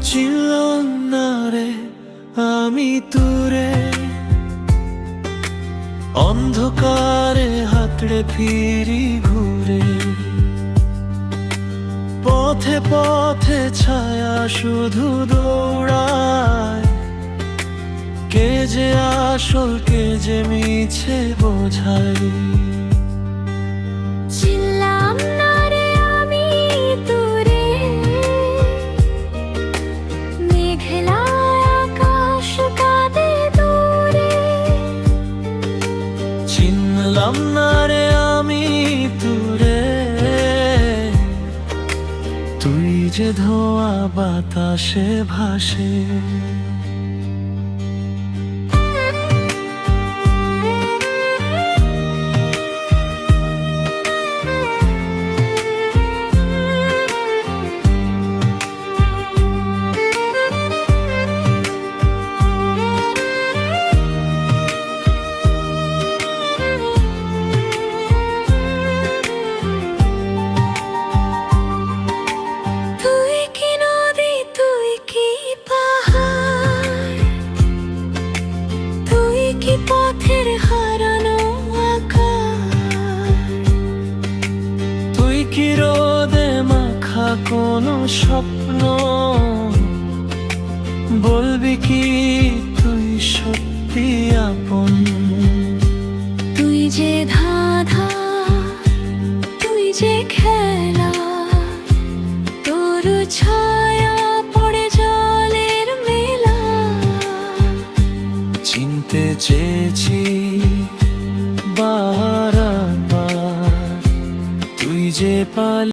চিনলাম না রে আমি তোরে, অন্ধকারে হাতড়ে ফিরি ঘুরে। পথে পথে ছায়া শুধু দৌড়ায়, কে যে আসল কে যে মিছে বোঝাই। চিনলাম না রে আমি তোরে, মেঘলা আকাশ কাঁদে দূরে। চিনলাম না রে আমি তোরে, তুই যে ধোয়া বাতাসে ভাসে। পথের হারানো আকাশ, তুই কি রোদে মাখা কোনো স্বপ্ন, বলবি কি তুই সত্যি আপন। তুই যে ধাঁধা, তুই যে খেলা, তোর ছায়া পড়ে জলের মেলা। চিনতে চেয়েছি বারবার, তুই যে পাল